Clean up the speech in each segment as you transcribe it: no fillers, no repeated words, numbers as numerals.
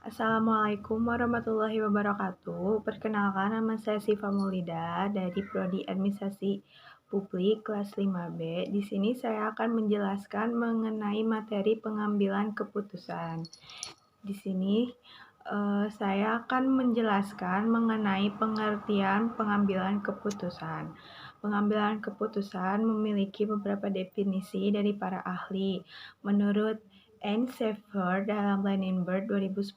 Assalamualaikum warahmatullahi wabarakatuh. Perkenalkan, nama saya Siva Maulida dari Prodi Administrasi Publik kelas 5B. Di sini saya akan menjelaskan mengenai materi pengambilan keputusan. Di sini saya akan menjelaskan mengenai pengertian pengambilan keputusan. Pengambilan keputusan memiliki beberapa definisi dari para ahli. Menurut Anne Shaffer dalam Lannenberg 2010,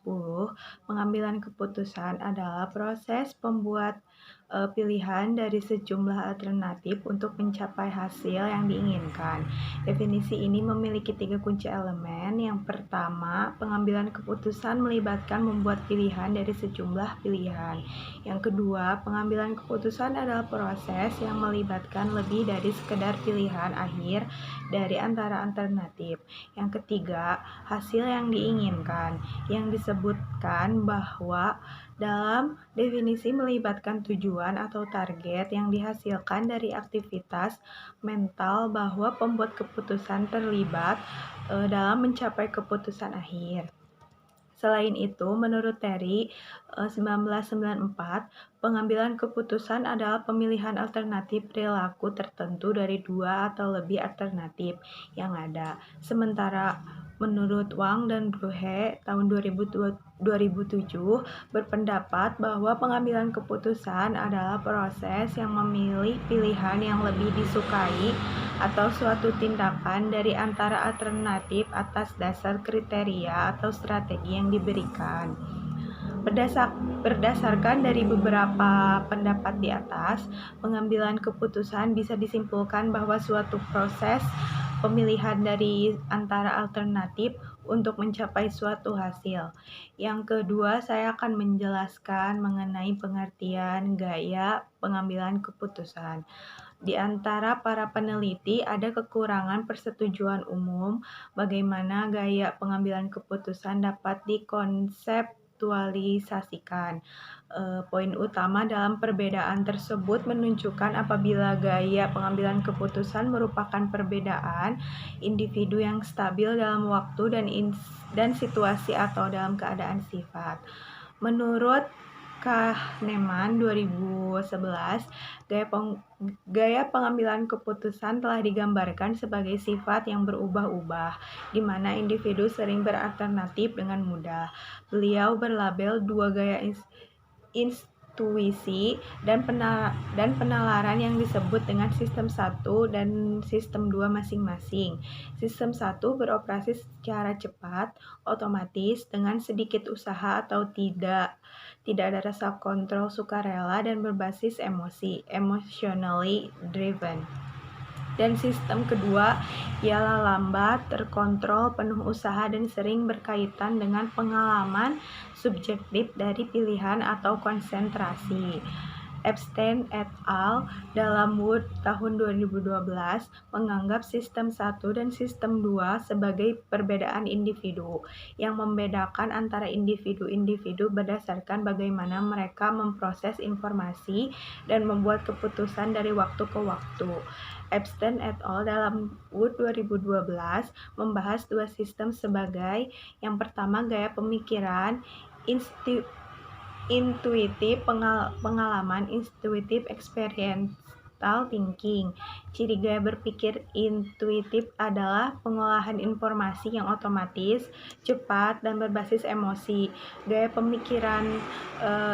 pengambilan keputusan adalah proses pembuat pilihan dari sejumlah alternatif untuk mencapai hasil yang diinginkan. Definisi ini memiliki 3 kunci elemen. Yang pertama, pengambilan keputusan melibatkan membuat pilihan dari sejumlah pilihan. Yang kedua, pengambilan keputusan adalah proses yang melibatkan lebih dari sekedar pilihan akhir dari antara alternatif. Yang ketiga, hasil yang diinginkan, yang disebutkan bahwa dalam definisi melibatkan tujuan atau target yang dihasilkan dari aktivitas mental bahwa pembuat keputusan terlibat dalam mencapai keputusan akhir. Selain itu, menurut Terry 1994, pengambilan keputusan adalah pemilihan alternatif perilaku tertentu dari 2 atau lebih alternatif yang ada. Sementara menurut Wang dan Bruhe tahun 2007 berpendapat bahwa pengambilan keputusan adalah proses yang memilih pilihan yang lebih disukai atau suatu tindakan dari antara alternatif atas dasar kriteria atau strategi yang diberikan. Berdasarkan dari beberapa pendapat di atas, pengambilan keputusan bisa disimpulkan bahwa suatu proses pemilihan dari antara alternatif untuk mencapai suatu hasil. Yang kedua, saya akan menjelaskan mengenai pengertian gaya pengambilan keputusan. Di antara para peneliti ada kekurangan persetujuan umum bagaimana gaya pengambilan keputusan dapat dikonseptualisasikan. Poin utama dalam perbedaan tersebut menunjukkan apabila gaya pengambilan keputusan merupakan perbedaan individu yang stabil dalam waktu dan situasi atau dalam keadaan sifat. Menurut Kahneman 2011, gaya pengambilan keputusan telah digambarkan sebagai sifat yang berubah-ubah, di mana individu sering beralternatif dengan mudah. Beliau berlabel dua gaya intuisi dan penalaran yang disebut dengan sistem 1 dan sistem 2 masing-masing. Sistem 1 beroperasi secara cepat, otomatis, dengan sedikit usaha atau tidak ada rasa kontrol sukarela dan berbasis emosi, emotionally driven. Dan sistem kedua ialah lambat, terkontrol, penuh usaha, dan sering berkaitan dengan pengalaman subjektif dari pilihan atau konsentrasi. Epstein et al. Dalam Wood tahun 2012 menganggap sistem 1 dan sistem 2 sebagai perbedaan individu yang membedakan antara individu-individu berdasarkan bagaimana mereka memproses informasi dan membuat keputusan dari waktu ke waktu. Epstein et al. Dalam Wood 2012 membahas dua sistem sebagai yang pertama gaya pemikiran intuitif, pengalaman intuitif, experiential thinking. Ciri gaya berpikir intuitif adalah pengolahan informasi yang otomatis, cepat, dan berbasis emosi. Gaya pemikiran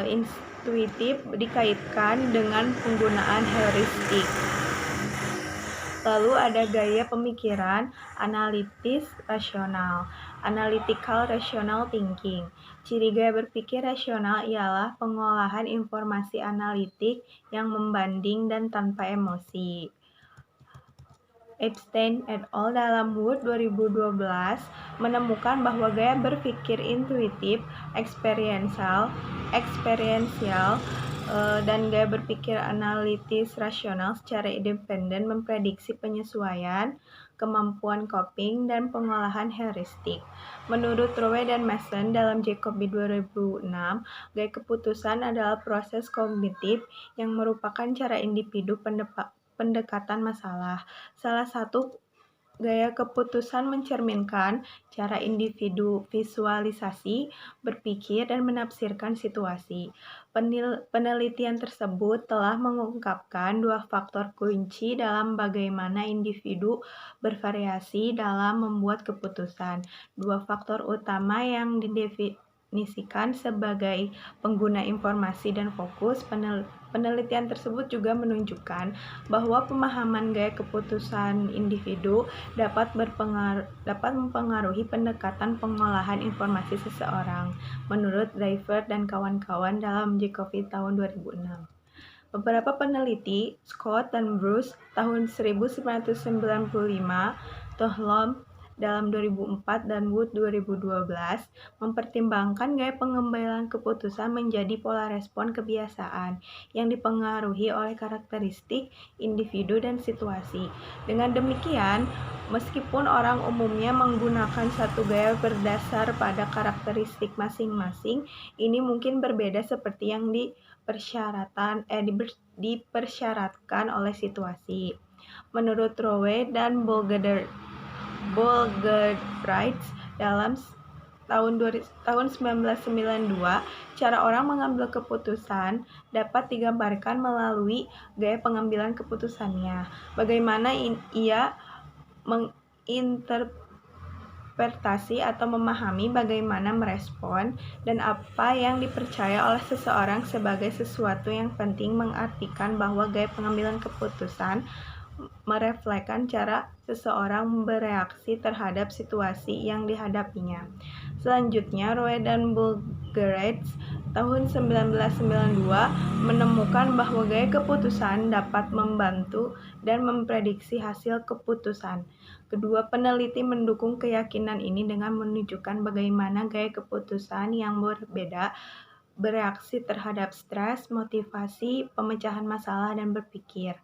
intuitif dikaitkan dengan penggunaan heuristik. Lalu ada gaya pemikiran analitis rasional, analytical rational thinking. Ciri gaya berpikir rasional ialah pengolahan informasi analitik yang membanding dan tanpa emosi. Epstein et al. Dalam Wood 2012 menemukan bahwa gaya berpikir intuitif, experiential, dan gaya berpikir analitis rasional secara independen memprediksi penyesuaian, kemampuan coping, dan pengolahan heuristik. Menurut Rowe dan Mason dalam Jacobi 2006, gaya keputusan adalah proses kognitif yang merupakan cara individu pendekatan masalah. Salah satu Gaya keputusan mencerminkan cara individu visualisasi, berpikir, dan menafsirkan situasi. Penelitian tersebut telah mengungkapkan dua faktor kunci dalam bagaimana individu bervariasi dalam membuat keputusan. Dua faktor utama yang didefinisikan sebagai pengguna informasi dan fokus. Penelitian tersebut juga menunjukkan bahwa pemahaman gaya keputusan individu dapat mempengaruhi pendekatan pengolahan informasi seseorang, menurut Driver dan kawan-kawan dalam Jacobi tahun 2006. Beberapa peneliti, Scott dan Bruce tahun 1995, Tohlom dalam 2004, dan Wood 2012, mempertimbangkan gaya pengambilan keputusan menjadi pola respon kebiasaan yang dipengaruhi oleh karakteristik individu dan situasi. Dengan demikian, meskipun orang umumnya menggunakan satu gaya berdasar pada karakteristik masing-masing, ini mungkin berbeda seperti yang dipersyaratkan oleh situasi. Menurut Rowe dan Bolgerwright dalam tahun 1992, cara orang mengambil keputusan dapat digambarkan melalui gaya pengambilan keputusannya. Bagaimana ia menginterpretasi atau memahami bagaimana merespon dan apa yang dipercaya oleh seseorang sebagai sesuatu yang penting, mengartikan bahwa gaya pengambilan keputusan merefleksikan cara seseorang bereaksi terhadap situasi yang dihadapinya. Selanjutnya, Rowe dan Bolgerwright tahun 1992 menemukan bahwa gaya keputusan dapat membantu dan memprediksi hasil keputusan. Kedua peneliti mendukung keyakinan ini dengan menunjukkan bagaimana gaya keputusan yang berbeda bereaksi terhadap stres, motivasi, pemecahan masalah, dan berpikir.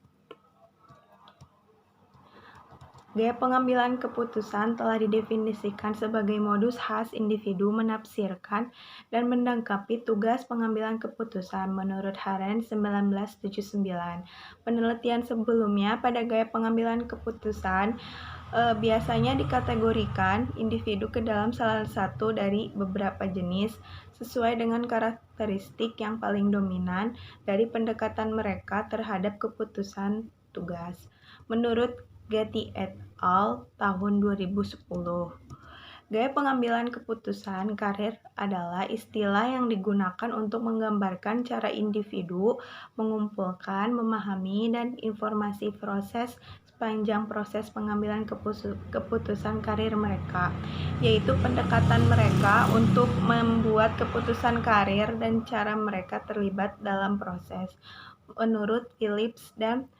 Gaya pengambilan keputusan telah didefinisikan sebagai modus khas individu menafsirkan dan menanggapi tugas pengambilan keputusan menurut Haren 1979. Penelitian sebelumnya pada gaya pengambilan keputusan biasanya dikategorikan individu ke dalam salah satu dari beberapa jenis sesuai dengan karakteristik yang paling dominan dari pendekatan mereka terhadap keputusan tugas. Menurut Getty et al. Tahun 2010. Gaya pengambilan keputusan karir adalah istilah yang digunakan untuk menggambarkan cara individu mengumpulkan, memahami, dan informasi proses sepanjang proses pengambilan keputusan karir mereka, yaitu pendekatan mereka untuk membuat keputusan karir dan cara mereka terlibat dalam proses. Menurut Phillips dan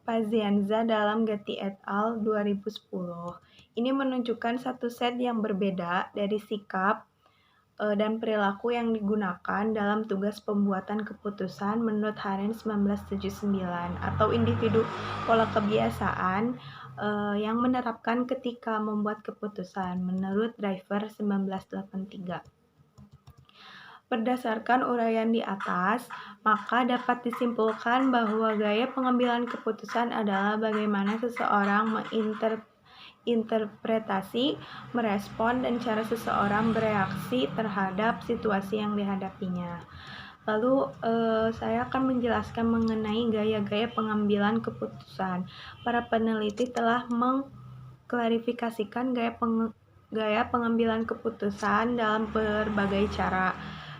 Pazienza dalam Getty et al. 2010. Ini menunjukkan satu set yang berbeda dari sikap dan perilaku yang digunakan dalam tugas pembuatan keputusan menurut Haren 1979 atau individu pola kebiasaan yang menerapkan ketika membuat keputusan menurut Driver 1983. Berdasarkan uraian di atas, maka dapat disimpulkan bahwa gaya pengambilan keputusan adalah bagaimana seseorang menginterpretasi, merespon, dan cara seseorang bereaksi terhadap situasi yang dihadapinya. Lalu saya akan menjelaskan mengenai gaya-gaya pengambilan keputusan. Para peneliti telah mengklarifikasikan gaya pengambilan keputusan dalam berbagai cara.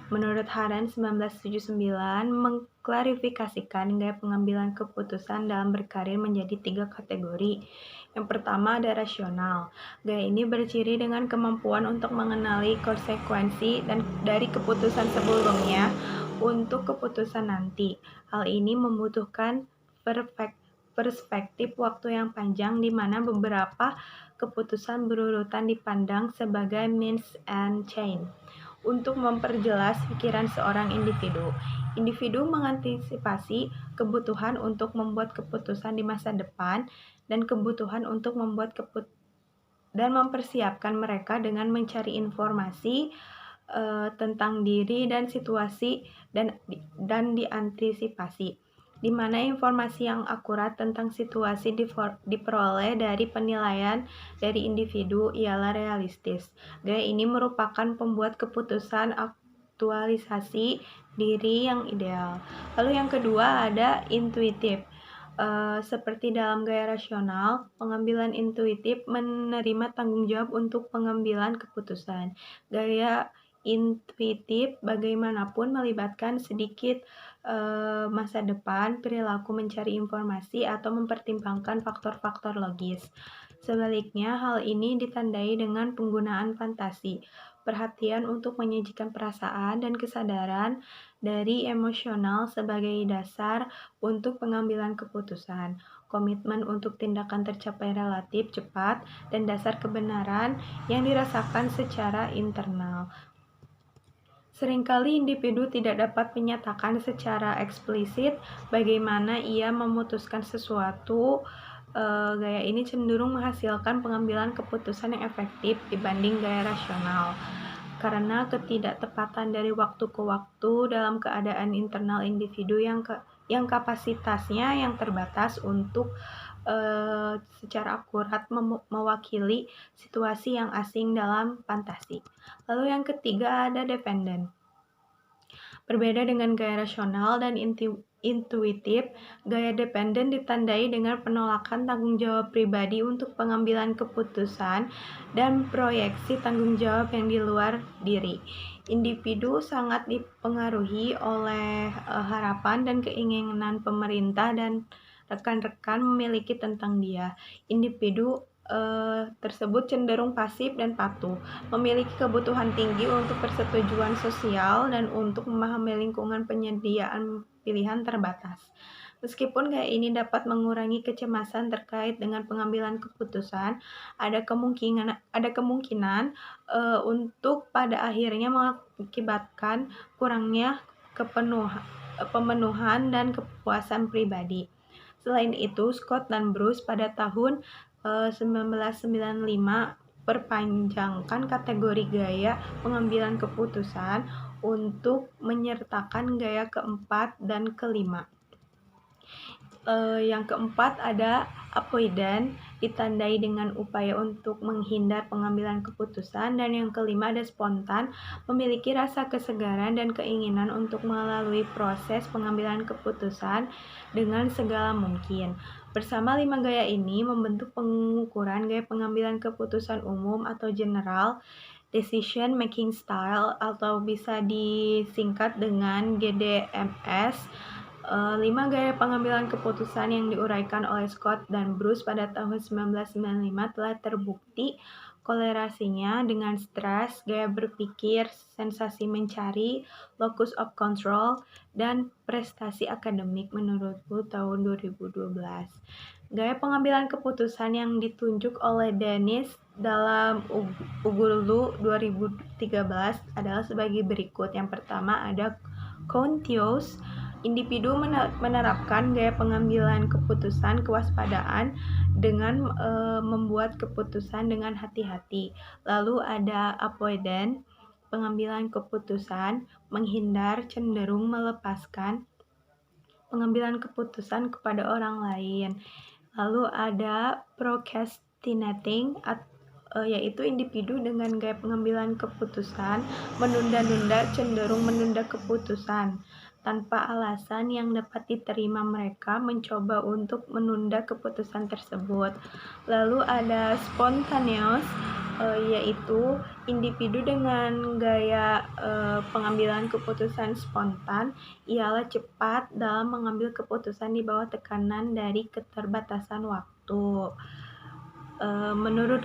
Menurut Haren 1979, mengklarifikasikan gaya pengambilan keputusan dalam berkarir menjadi 3 kategori. Yang pertama ada rasional. Gaya ini berciri dengan kemampuan untuk mengenali konsekuensi dari keputusan sebelumnya untuk keputusan nanti. Hal ini membutuhkan perspektif waktu yang panjang di mana beberapa keputusan berurutan dipandang sebagai means and chain. Untuk memperjelas pikiran seorang individu. Individu mengantisipasi kebutuhan untuk membuat keputusan di masa depan dan kebutuhan untuk membuat dan mempersiapkan mereka dengan mencari informasi tentang diri dan situasi dan diantisipasi. di mana informasi yang akurat tentang situasi diperoleh dari penilaian dari individu ialah realistis. Gaya ini merupakan pembuat keputusan aktualisasi diri yang ideal. Lalu yang kedua ada intuitif. Seperti dalam gaya rasional, pengambilan intuitif menerima tanggung jawab untuk pengambilan keputusan. Gaya intuitif bagaimanapun melibatkan sedikit masa depan, perilaku mencari informasi, atau mempertimbangkan faktor-faktor logis. Sebaliknya, hal ini ditandai dengan penggunaan fantasi, perhatian untuk menyajikan perasaan dan kesadaran dari emosional sebagai dasar untuk pengambilan keputusan, komitmen untuk tindakan tercapai relatif cepat, dan dasar kebenaran yang dirasakan secara internal. Seringkali individu tidak dapat menyatakan secara eksplisit bagaimana ia memutuskan sesuatu. Gaya ini cenderung menghasilkan pengambilan keputusan yang efektif dibanding gaya rasional. Karena ketidaktepatan dari waktu ke waktu dalam keadaan internal individu yang kapasitasnya yang terbatas untuk secara akurat mewakili situasi yang asing dalam fantasi. Lalu yang ketiga ada dependent. Berbeda dengan gaya rasional dan intuitif, gaya dependent ditandai dengan penolakan tanggung jawab pribadi untuk pengambilan keputusan dan proyeksi tanggung jawab yang di luar diri. Individu sangat dipengaruhi oleh harapan dan keinginan pemerintah dan rekan-rekan memiliki tentang dia. Individu tersebut cenderung pasif dan patuh, memiliki kebutuhan tinggi untuk persetujuan sosial dan untuk memahami lingkungan penyediaan pilihan terbatas. Meskipun gaya ini dapat mengurangi kecemasan terkait dengan pengambilan keputusan, ada kemungkinan untuk pada akhirnya mengakibatkan kurangnya pemenuhan dan kepuasan pribadi. Selain itu, Scott dan Bruce pada tahun 1995 perpanjangkan kategori gaya pengambilan keputusan untuk menyertakan gaya keempat dan kelima. Yang keempat ada avoidant, ditandai dengan upaya untuk menghindar pengambilan keputusan, dan yang kelima ada spontan, memiliki rasa kesegaran dan keinginan untuk melalui proses pengambilan keputusan dengan segala mungkin. Bersama 5 gaya ini membentuk pengukuran gaya pengambilan keputusan umum atau general decision making style, atau bisa disingkat dengan GDMS. 5 gaya pengambilan keputusan yang diuraikan oleh Scott dan Bruce pada tahun 1995 telah terbukti kolerasinya dengan stres, gaya berpikir, sensasi mencari, locus of control, dan prestasi akademik menurutku tahun 2012. Gaya pengambilan keputusan yang ditunjuk oleh Dennis dalam Ugurlu 2013 adalah sebagai berikut. Yang pertama ada Contios. Individu menerapkan gaya pengambilan keputusan kewaspadaan dengan membuat keputusan dengan hati-hati. Lalu ada avoidant, pengambilan keputusan, menghindar, cenderung melepaskan pengambilan keputusan kepada orang lain. Lalu ada procrastinating, yaitu individu dengan gaya pengambilan keputusan menunda-nunda, cenderung menunda keputusan tanpa alasan yang dapat diterima. Mereka mencoba untuk menunda keputusan tersebut. Lalu ada spontaneous, yaitu individu dengan gaya pengambilan keputusan spontan ialah cepat dalam mengambil keputusan di bawah tekanan dari keterbatasan waktu. Menurut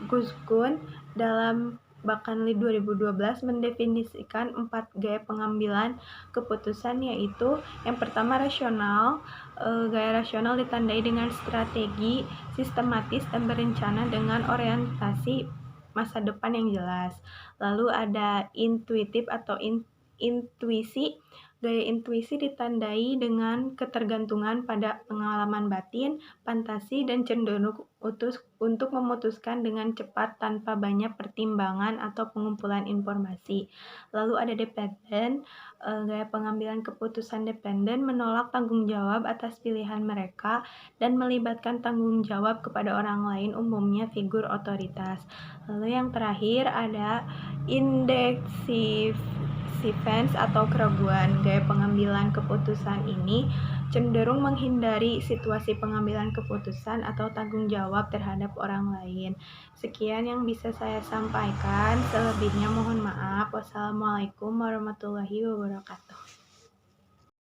Gus Gun dalam Bakanli 2012 mendefinisikan 4 gaya pengambilan keputusan, yaitu yang pertama rasional. Gaya rasional ditandai dengan strategi sistematis dan berencana dengan orientasi masa depan yang jelas. Lalu ada intuitif atau intuisi. Gaya intuisi ditandai dengan ketergantungan pada pengalaman batin, fantasi, dan cenderung untuk memutuskan dengan cepat tanpa banyak pertimbangan atau pengumpulan informasi. Lalu ada dependen, gaya pengambilan keputusan dependen menolak tanggung jawab atas pilihan mereka dan melibatkan tanggung jawab kepada orang lain, umumnya figur otoritas. Lalu yang terakhir ada indecisiveness atau keraguan. Gaya pengambilan keputusan ini cenderung menghindari situasi pengambilan keputusan atau tanggung jawab terhadap orang lain. Sekian yang bisa saya sampaikan. Selebihnya mohon maaf. Wassalamualaikum warahmatullahi wabarakatuh.